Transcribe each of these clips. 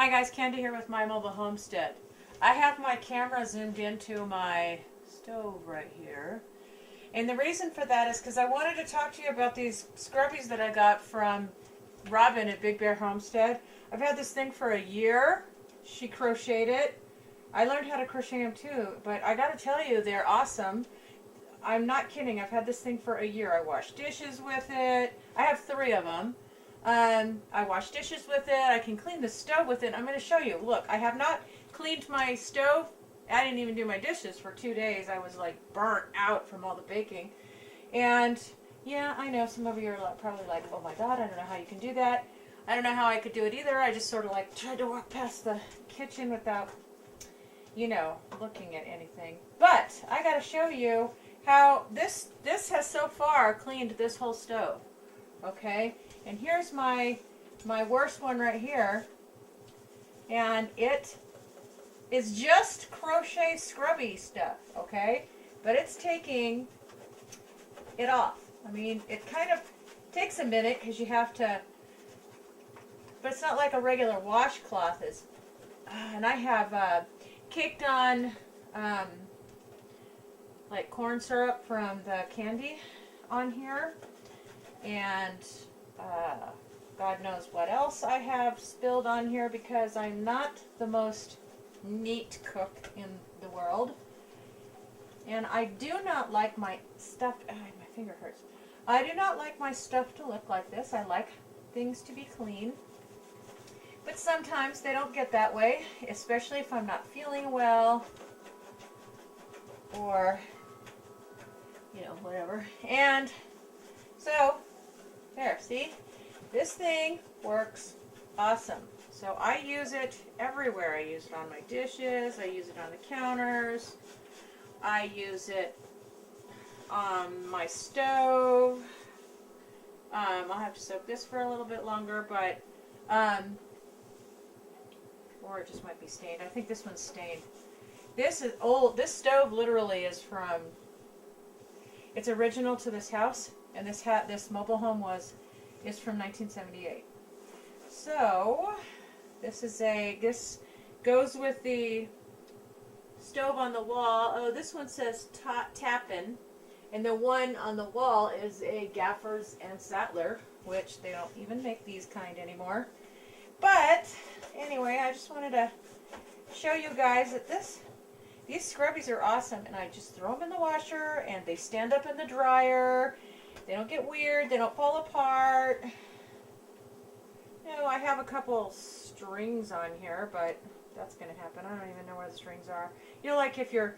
Hi guys, Candy here with My Mobile Homestead. I have my camera zoomed into my stove right here. And the reason for that is because I wanted to talk to you about these scrubbies that I got from Robyn at Big Bear Homestead. I've had this thing for a year. She crocheted it. I learned how to crochet them too, but I gotta tell you, they're awesome. I'm not kidding. I've had this thing for a year. I wash dishes with it. I have 3 of them. I wash dishes with it. I can clean the stove with it. I'm going to show you. Look, I have not cleaned my stove. I didn't even do my dishes for 2 days. I was like burnt out from all the baking. And yeah, I know some of you are probably like, oh my God, I don't know how you can do that. I don't know how I could do it either. I just sort of like tried to walk past the kitchen without, you know, looking at anything. But I got to show you how this has so far cleaned this whole stove. Okay, and here's my worst one right here, and it is just crochet scrubby stuff, okay, but it's taking it off. I mean, it kind of takes a minute because you have to, but it's not like a regular washcloth is. And I have caked on like corn syrup from the candy on here. And God knows what else I have spilled on here because I'm not the most neat cook in the world. And I do not like my stuff, my finger hurts. I do not like my stuff to look like this. I like things to be clean. But sometimes they don't get that way, especially if I'm not feeling well or, you know, whatever. And so, there, see? This thing works awesome. So I use it everywhere. I use it on my dishes. I use it on the counters. I use it on my stove. I'll have to soak this for a little bit longer, but, or it just might be stained. I think this one's stained. This is old. This stove literally is from, it's original to this house. And this mobile home is from 1978. So this goes with the stove on the wall. Oh, this one says Tappin', and the one on the wall is a Gaffers and Sattler, which they don't even make these kind anymore. But anyway, I just wanted to show you guys that these scrubbies are awesome, and I just throw them in the washer, and they stand up in the dryer. They don't get weird. They don't fall apart. No, I have a couple strings on here, but that's going to happen. I don't even know where the strings are. You know, like if you're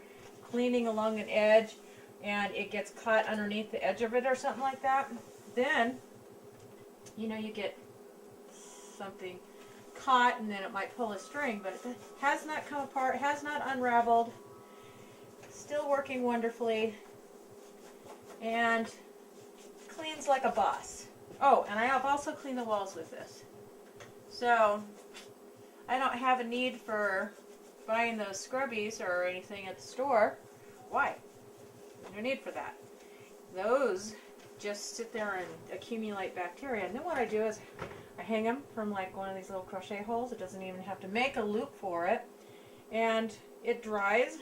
cleaning along an edge and it gets caught underneath the edge of it or something like that, then, you know, you get something caught and then it might pull a string, but it has not come apart, has not unraveled. Still working wonderfully. And cleans like a boss. Oh, and I have also cleaned the walls with this. So, I don't have a need for buying those scrubbies or anything at the store. Why? No need for that. Those just sit there and accumulate bacteria. And then what I do is I hang them from like one of these little crochet holes. It doesn't even have to make a loop for it. And it dries.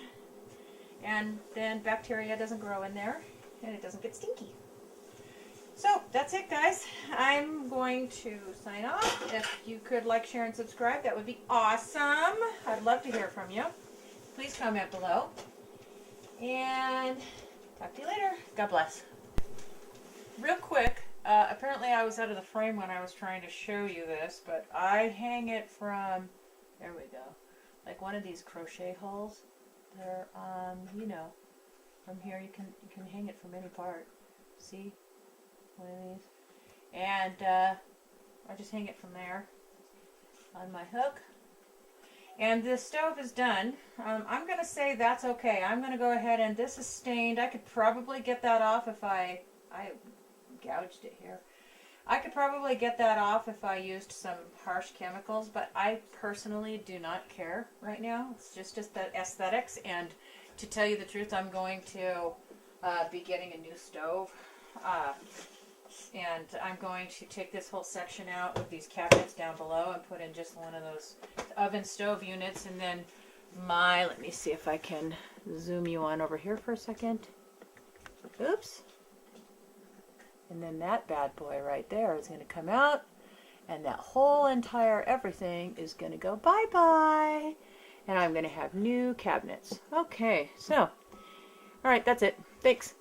And then bacteria doesn't grow in there. And it doesn't get stinky. So, that's it, guys. I'm going to sign off. If you could like, share, and subscribe, that would be awesome. I'd love to hear from you. Please comment below. And talk to you later. God bless. Real quick, apparently I was out of the frame when I was trying to show you this, but I hang it from, there we go, like one of these crochet holes. They're, you know, from here you can hang it from any part. See? One of these. And I just hang it from there on my hook. And the stove is done. I'm going to say that's okay. I'm going to go ahead and this is stained. I could probably get that off if I gouged it here. I could probably get that off if I used some harsh chemicals, but I personally do not care right now. It's just the aesthetics, and to tell you the truth, I'm going to be getting a new stove And I'm going to take this whole section out with these cabinets down below and put in just one of those oven stove units. And then let me see if I can zoom you on over here for a second. Oops. And then that bad boy right there is going to come out. And that whole entire everything is going to go bye-bye. And I'm going to have new cabinets. Okay, so, all right, that's it. Thanks.